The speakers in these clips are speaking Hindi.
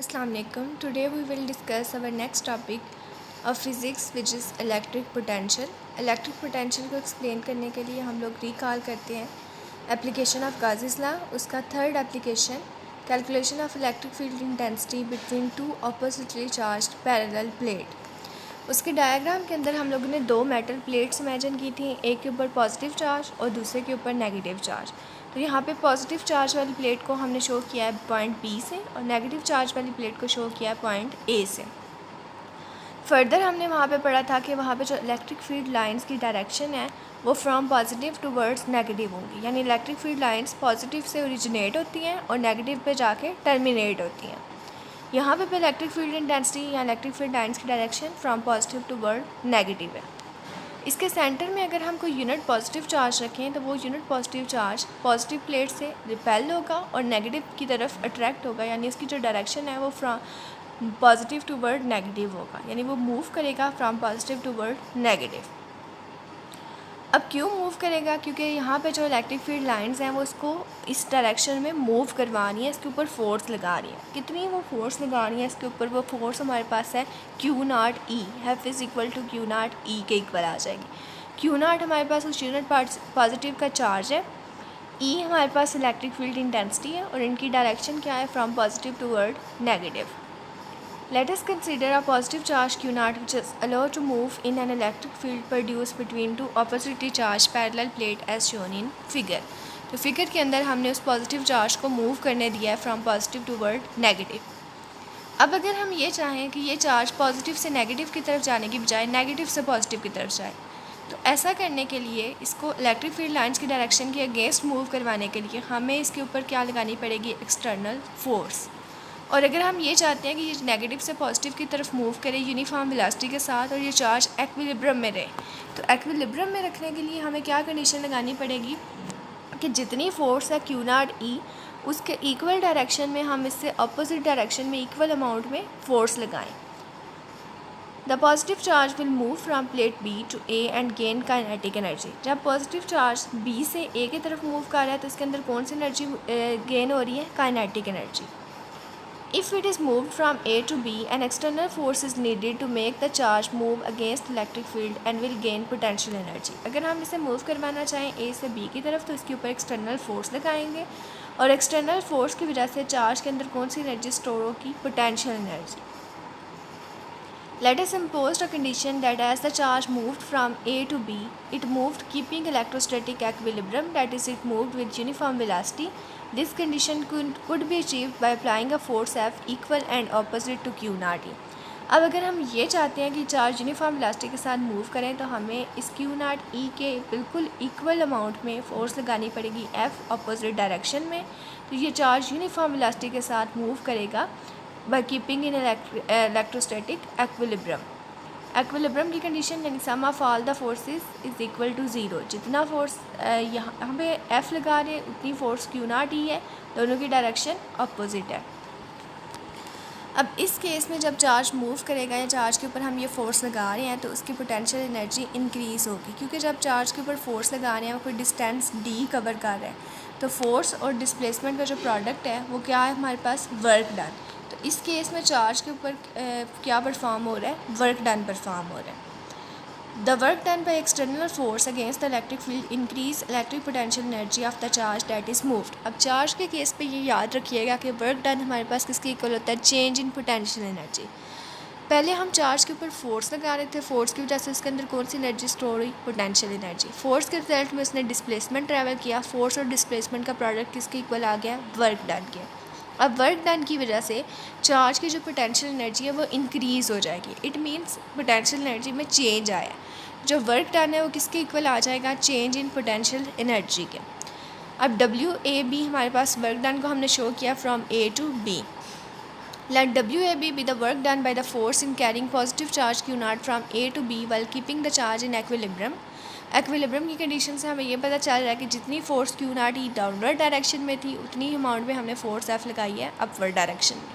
Assalamualaikum. Today we will discuss our next topic of physics which is electric potential. Electric potential को explain करने के लिए हम लोग recall करते हैं application of Gauss's law. उसका third application calculation of electric field intensity between two oppositely charged parallel plate. उसके डायग्राम के अंदर हम लोगों ने दो मेटल प्लेट्स इमेजिन की थी, एक के ऊपर पॉजिटिव चार्ज और दूसरे के ऊपर नेगेटिव चार्ज। तो यहाँ पे पॉजिटिव चार्ज वाली प्लेट को हमने शो किया है पॉइंट बी से और नेगेटिव चार्ज वाली प्लेट को शो किया है पॉइंट ए से। फर्दर हमने वहाँ पे पढ़ा था कि वहाँ पे जो इलेक्ट्रिक फील्ड लाइंस की डायरेक्शन है वो फ्रॉम पॉजिटिव टूवर्ड्स नेगेटिव होंगी, यानी इलेक्ट्रिक फील्ड लाइंस पॉजिटिव से ओरिजिनेट होती हैं और नेगेटिव पे जाके टर्मिनेट होती हैं। यहाँ पे इलेक्ट्रिक फील्ड इंटेंसिटी या इलेक्ट्रिक फील्ड लाइंस की direction from positive toward negative है। इसके सेंटर में अगर हम कोई यूनिट पॉजिटिव चार्ज रखें तो वो unit positive charge positive plate से रिपेल होगा और नेगेटिव की तरफ अट्रैक्ट होगा, यानी उसकी जो डायरेक्शन है वो फ्रॉम पॉजिटिव टूवर्ड नेगेटिव होगा, यानी वो मूव करेगा फ्रॉम पॉजिटिव टूवर्ड नेगेटिव। अब क्यों मूव करेगा? क्योंकि यहाँ पे जो इलेक्ट्रिक फील्ड लाइंस हैं वो इसको इस डायरेक्शन में मूव करवानी है, इसके ऊपर फोर्स लगा रही है। कितनी वो फोर्स लगा रही है इसके ऊपर? वो फोर्स हमारे पास है Q naught E, F is equal to Q naught E के इक्वल आ जाएगी। क्यू नाट हमारे पास उस यूनिट पॉजिटिव का चार्ज है, ई हमारे पास इलेक्ट्रिक फील्ड इंटेंसिटी है और इनकी डायरेक्शन क्या है? From positive toward negative. Let us consider a positive charge Q naught which is allowed to move in an electric field produced between two oppositely charged parallel plate as shown in figure. तो फिगर के अंदर हमने उस पॉजिटिव चार्ज को मूव करने दिया है फ्रॉम पॉजिटिव टूवर्ड नेगेटिव। अब अगर हम ये चाहें कि ये चार्ज पॉजिटिव से नेगेटिव की तरफ जाने की बजाय नेगेटिव से पॉजिटिव की तरफ जाए, तो ऐसा करने के लिए इसको इलेक्ट्रिक फील्ड लाइंस की डायरेक्शन के अगेंस्ट मूव करवाने के लिए हमें इसके ऊपर क्या लगानी पड़ेगी? External force. और अगर हम ये चाहते हैं कि ये नेगेटिव से पॉजिटिव की तरफ मूव करे यूनिफॉर्म वेलोसिटी के साथ और ये चार्ज एक्विलिब्रियम में रहे, तो एक्विलिब्रियम में रखने के लिए हमें क्या कंडीशन लगानी पड़ेगी कि जितनी फोर्स है क्यू नॉट ई उसके इक्वल डायरेक्शन में हम इससे अपोजिट डायरेक्शन में इक्वल अमाउंट में फोर्स लगाएं। The positive charge will move from plate B to A and gain kinetic energy. जब पॉजिटिव चार्ज बी से ए की तरफ मूव कर रहा है तो इसके अंदर कौन सी एनर्जी गेन हो रही है? Kinetic energy. If it is moved from A to B, an external force is needed to make the charge move against electric field and will gain potential energy. अगर हम इसे मूव करवाना चाहें A से B की तरफ तो इसके ऊपर एक्सटर्नल फोर्स लगाएंगे और एक्सटर्नल फोर्स की वजह से चार्ज के अंदर कौन सी एनर्जी स्टोर होगी? Potential energy. Let us impose a condition that as the charge moved from A to B, it moved keeping electrostatic equilibrium, that is it moved with uniform velocity. This condition could be achieved by applying a force F equal and opposite to Q naught E. अब अगर हम ये चाहते हैं कि चार्ज यूनिफॉर्म वेलोसिटी के साथ मूव करें तो हमें इस Q naught E के बिल्कुल इक्वल अमाउंट में फ़ोर्स लगानी पड़ेगी F अपोजिट डायरेक्शन में। तो ये चार्ज यूनिफॉर्म वेलोसिटी के साथ मूव करेगा by keeping in electrostatic equilibrium. Equilibrium की कंडीशन यानी sum of all the forces is equal to zero. जितना फोर्स यहाँ पे एफ़ लगा रहे हैं उतनी फोर्स क्यू नॉट ई है, दोनों की डायरेक्शन अपोजिट है। अब इस केस में जब चार्ज मूव करेगा या चार्ज के ऊपर हम ये फोर्स लगा रहे हैं तो उसकी पोटेंशियल एनर्जी इंक्रीज़ होगी, क्योंकि जब चार्ज के ऊपर फोर्स लगा रहे हैं वो कोई डिस्टेंस डी कवर कर रहा है तो फोर्स और डिस्प्लेसमेंट का जो प्रोडक्ट है वो क्या है? हमारे पास वर्क डन। तो इस केस में चार्ज के ऊपर क्या परफॉर्म हो रहा है? वर्क डन परफॉर्म हो रहा है। The work done by external force against the electric field increase electric potential energy of the charge that is moved. अब चार्ज के केस पे ये याद रखिएगा कि वर्क डन हमारे पास किसके इक्वल होता है? Change in potential energy. पहले हम चार्ज के ऊपर फोर्स लगा रहे थे, फोर्स की वजह से उसके अंदर कौन सी एनर्जी स्टोर हुई? Potential energy. फोर्स के रिजल्ट में उसने डिस्प्लेसमेंट ट्रैवल किया, फोर्स और डिस्प्लेसमेंट का प्रोडक्ट किसके इक्वल आ गया? वर्क डन के। अब वर्क डन की वजह से चार्ज की जो पोटेंशियल एनर्जी है वो इंक्रीज़ हो जाएगी। इट मीन्स पोटेंशियल एनर्जी में चेंज आया। जो वर्क डन है वो किसके इक्वल आ जाएगा? चेंज इन पोटेंशियल एनर्जी के। अब डब्ल्यू ए बी हमारे पास वर्क डन को हमने शो किया from A to B. Let WAB be the work done by the force in carrying positive charge Q naught from A to B while keeping the charge in equilibrium. Equilibrium की कंडीशन से हमें ये पता चल रहा है कि जितनी force Q not E downward direction में थी उतनी अमाउंट में हमने फोर्स एफ लगाई है अपवर्ड डायरेक्शन में।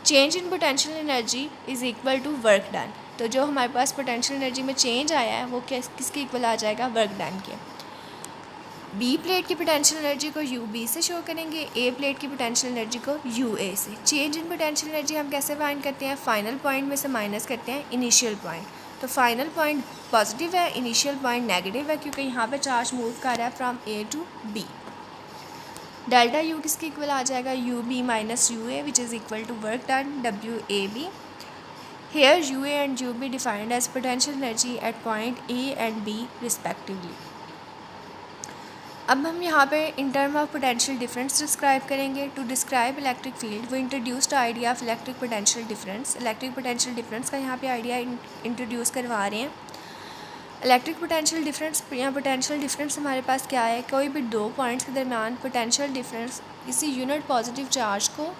Change in potential energy is equal to work done. तो जो हमारे पास पोटेंशियल एनर्जी में चेंज आया है वो किसके इक्वल आ जाएगा? वर्क डन के। बी प्लेट की पोटेंशियल एनर्जी को यू बी से शो करेंगे, ए प्लेट की पोटेंशियल एनर्जी को यू ए से। चेंज इन पोटेंशियल एनर्जी हम कैसे फाइंड करते हैं, फाइनल पॉइंट में से माइनस करते हैं इनिशियल पॉइंट। तो फाइनल पॉइंट पॉजिटिव है, इनिशियल पॉइंट नेगेटिव है, क्योंकि यहाँ पे चार्ज मूव कर रहा है from A to B. Delta U किसके इक्वल आ जाएगा, U B minus U A, which is equal to work done W A B. Here U A and U B defined as potential energy at point A and B respectively. अब हम यहाँ पे in term of potential difference describe करेंगे। टू डिस्क्राइब इलेक्ट्रिक फील्ड वो introduce the idea of electric potential difference. Electric potential difference का यहाँ पे आइडिया इंट्रोड्यूस करवा रहे हैं। इलेक्ट्रिक पोटेंशियल डिफरेंस या पोटेंशियल डिफरेंस हमारे पास क्या है, कोई भी दो पॉइंट्स के दरमियान पोटेंशियल डिफरेंस किसी यूनिट पॉजिटिव चार्ज को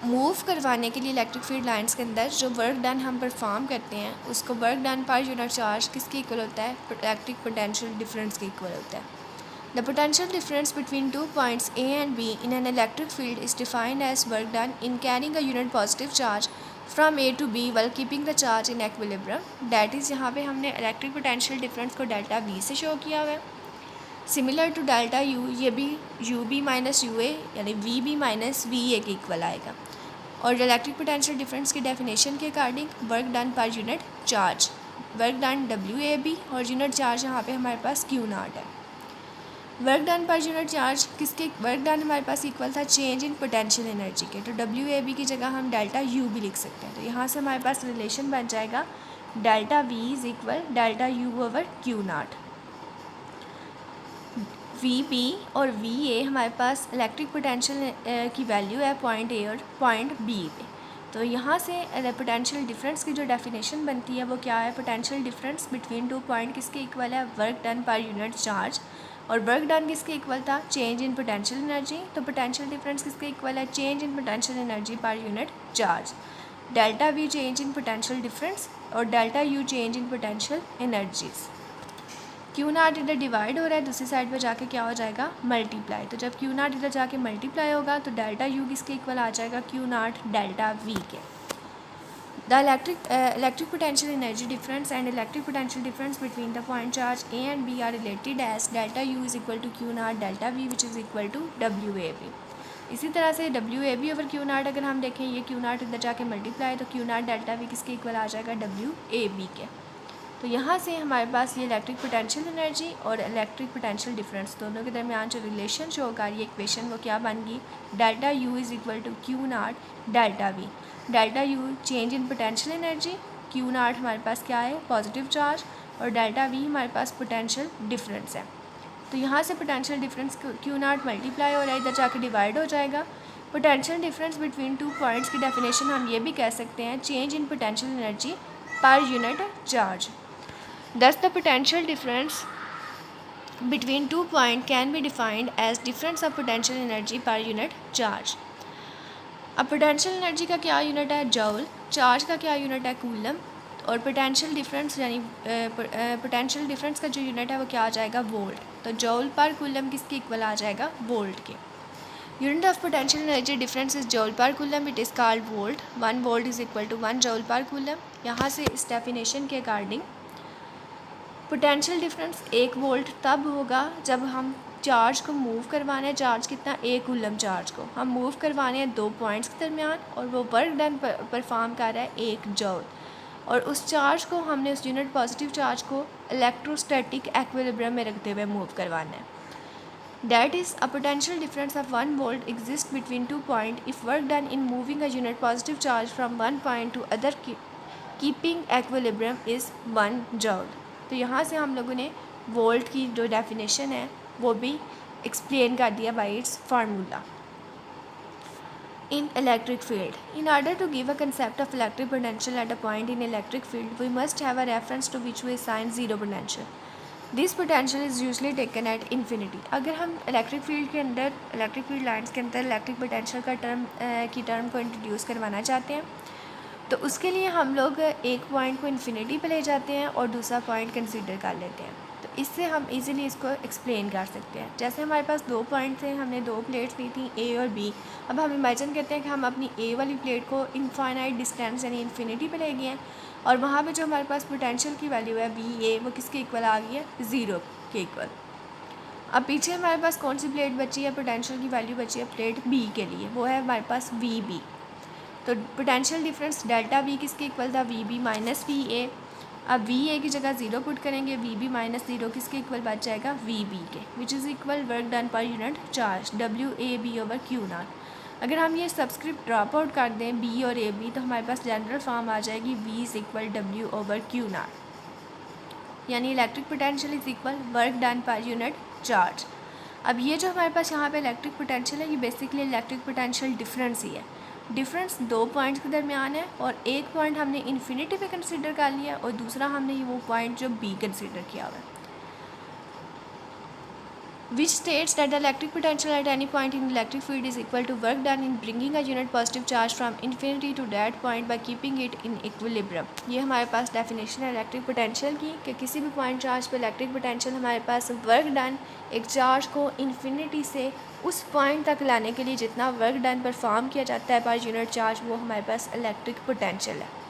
मूव करवाने के लिए इलेक्ट्रिक फील्ड लाइंस के अंदर जो वर्क डन हम परफॉर्म करते हैं उसको work done per unit charge किसके इक्वल होता है, इलेक्ट्रिक पोटेंशियल डिफरेंस के इक्वल होता है। The potential difference between two points A and B in an electric field is defined as work done in carrying a unit positive charge from A to B while keeping the charge in equilibrium. That is यहाँ पे हमने इलेक्ट्रिक पोटेंशियल डिफरेंस को डेल्टा वी से शो किया हुआ है। सिमिलर टू डेल्टा यू, ये भी U B minus U A यानी V B minus V A के इक्वल आएगा। और इलेक्ट्रिक पोटेंशियल डिफरेंस की डेफिनेशन के according work done per unit charge, work done W A B और यूनिट चार्ज यहाँ पे हमारे पास क्यू नॉट है। Work done per unit charge किसके, वर्क डन हमारे पास इक्वल था चेंज इन पोटेंशियल एनर्जी के, तो डब्ल्यू ए बी की जगह हम डेल्टा यू भी लिख सकते हैं। तो यहाँ से हमारे पास रिलेशन बन जाएगा delta V is equal delta U over Q naught. V B और वी ए हमारे पास इलेक्ट्रिक पोटेंशियल की वैल्यू है पॉइंट ए और पॉइंट बी पे। तो यहाँ से पोटेंशियल डिफरेंस की जो डेफिनेशन बनती है वो क्या है, potential difference between two point किसके इक्वल है, work done per unit charge. और वर्क डन किसके इक्वल था, चेंज इन पोटेंशियल एनर्जी। तो पोटेंशियल डिफरेंस किसके इक्वल है, change in potential energy per unit charge. Delta V change in potential difference और delta U change in potential energies. Q naught इधर डिवाइड हो रहा है, दूसरी साइड पर जाके क्या हो जाएगा, मल्टीप्लाई। तो जब क्यू नॉट इधर जाके मल्टीप्लाई होगा तो डेल्टा यू किसके इक्वल आ जाएगा, क्यू नॉट डेल्टा वी के। The electric potential energy difference and electric potential difference between the point charge A and B are related as delta U is equal to Q naught delta V which is equal to W A B. इसी तरह से W A B over Q naught अगर हम देखें, ये क्यू नॉट इधर जाके मल्टीप्लाई तो क्यू नॉट डेल्टा वी किसके इक्वल आ जाएगा, डब्ल्यू ए बी के। तो यहाँ से हमारे पास ये इलेक्ट्रिक पोटेंशियल एनर्जी और इलेक्ट्रिक पोटेंशियल डिफरेंस दोनों के दरमियान जो रिलेशन शो कर रही है इक्वेशन वो क्या बन गई, delta U is equal to Q naught delta V. Delta U change in potential energy, Q naught हमारे पास क्या है, पॉजिटिव चार्ज, और डेल्टा वी हमारे पास पोटेंशियल डिफरेंस है। तो यहाँ से potential difference Q naught multiply हो रहा है, इधर जाके डिवाइड हो जाएगा। Potential difference between two points की डेफिनेशन हम ये भी कह सकते हैं change in potential energy per unit charge. Thus, the potential difference between two points can be defined as difference of potential energy per unit charge. अब पोटेंशियल एनर्जी का क्या यूनिट है, जूल। चार्ज का क्या यूनिट है, कूलम। और पोटेंशियल डिफरेंस यानी पोटेंशियल डिफरेंस का जो यूनिट है वो क्या आ जाएगा, वोल्ट। तो जूल पर कूलम किसके इक्वल आ जाएगा, वोल्ट के। Unit of potential energy difference is joule per coulomb, it is called volt. 1 volt is equal to 1 joule per coulomb. यहाँ से इस डेफिनेशन के अकॉर्डिंग पोटेंशियल डिफरेंस 1 वोल्ट तब होगा जब हम चार्ज को मूव करवाना है, चार्ज कितना, 1 कूलम चार्ज को हम मूव करवाने हैं 2 पॉइंट्स के दरमियान, और वो वर्क डन परफॉर्म कर रहा है 1 जूल। और उस चार्ज को हमने, उस यूनिट पॉजिटिव चार्ज को इलेक्ट्रोस्टैटिक एक्विलिब्रियम में रखते हुए मूव करवाना है। That is, a potential difference of 1 volt exists between 2 points if work done in moving a unit positive charge from one point to other keeping equilibrium is 1 joule. तो यहाँ से हम लोगों ने वोल्ट की जो डेफिनेशन है वो भी एक्सप्लेन कर दिया bye it's formula. In electric field, in order to give a concept of electric potential at a point in electric field, we must have a reference to which we assign zero potential. This potential is usually taken at infinity. अगर हम इलेक्ट्रिक फील्ड के अंदर, इलेक्ट्रिक फील्ड लाइन्स के अंदर इलेक्ट्रिक पोटेंशियल का टर्म को इंट्रोड्यूस करवाना चाहते हैं तो उसके लिए हम लोग एक पॉइंट को इन्फिनिटी पे ले जाते हैं और दूसरा पॉइंट कंसीडर कर लेते हैं। तो इससे हम इजीली इसको एक्सप्लेन कर सकते हैं। जैसे हमारे पास 2 पॉइंट थे, हमने 2 प्लेट्स ली थी ए और बी। अब हम इमेजिन करते हैं कि हम अपनी ए वाली प्लेट को इनफाइनाइट डिस्टेंस यानी इन्फिनिटी पे ले गए हैं और वहाँ पे जो हमारे पास पोटेंशियल की वैल्यू है वी ए, वो किसके इक्वल आ गई है, 0 के इक्वल। अब पीछे हमारे पास कौन सी प्लेट बची है, पोटेंशियल की वैल्यू बची है प्लेट बी के लिए, वो है हमारे पास वी बी। तो पोटेंशियल डिफरेंस डेल्टा वी किसके इक्वल था, V B minus V A. अब वी ए की जगह 0 पुट करेंगे, वी बी माइनस 0 किसके इक्वल बच जाएगा, वी बी के, which is equal work done per unit charge W A B over Q naught. अगर हम ये सबस्क्रिप्ट ड्रॉप आउट कर दें बी और ए बी, तो हमारे पास जनरल फॉर्म आ जाएगी V is equal W over Q naught, यानी electric potential is equal work done per unit charge. अब ये जो हमारे पास यहाँ पे इलेक्ट्रिक पोटेंशियल है, ये बेसिकली इलेक्ट्रिक पोटेंशियल डिफरेंस ही है। डिफरेंस 2 पॉइंट्स के दरमियान है और एक पॉइंट हमने इन्फिनिटी पे कंसीडर कर लिया और दूसरा हमने वो पॉइंट जो बी कंसीडर किया हुआ है। which states that the electric potential at any point in electric field is equal to work done in bringing a unit positive charge from infinity to that point by keeping it in equilibrium। ये हमारे पास डेफिनेशन है इलेक्ट्रिक पोटेंशियल की कि किसी भी पॉइंट चार्ज पे इलेक्ट्रिक पोटेंशियल हमारे पास वर्क डन एक चार्ज को इन्फिनिटी से उस पॉइंट तक लाने के लिए जितना वर्क डन परफॉर्म किया जाता है पर यूनिट चार्ज, वो हमारे पास इलेक्ट्रिक पोटेंशियल है।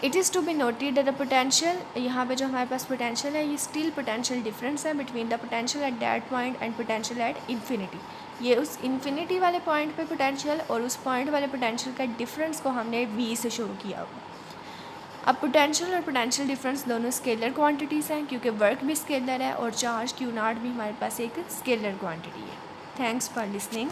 It is to be noted that the potential, यहाँ पे जो हमारे पास पोटेंशियल है ये स्टिल पोटेंशियल डिफरेंस है between the potential at that point and potential at infinity. ये उस इन्फिनिटी वाले पॉइंट पे पोटेंशियल और उस पॉइंट वाले पोटेंशियल का डिफरेंस को हमने वी से शुरू किया हुआ। अब पोटेंशियल और पोटेंशियल डिफरेंस दोनों स्केलर क्वांटिटीज़ हैं क्योंकि वर्क भी स्केलर है और चार्ज क्यू नॉट भी हमारे पास एक स्केलर क्वांटिटी है। Thanks for listening.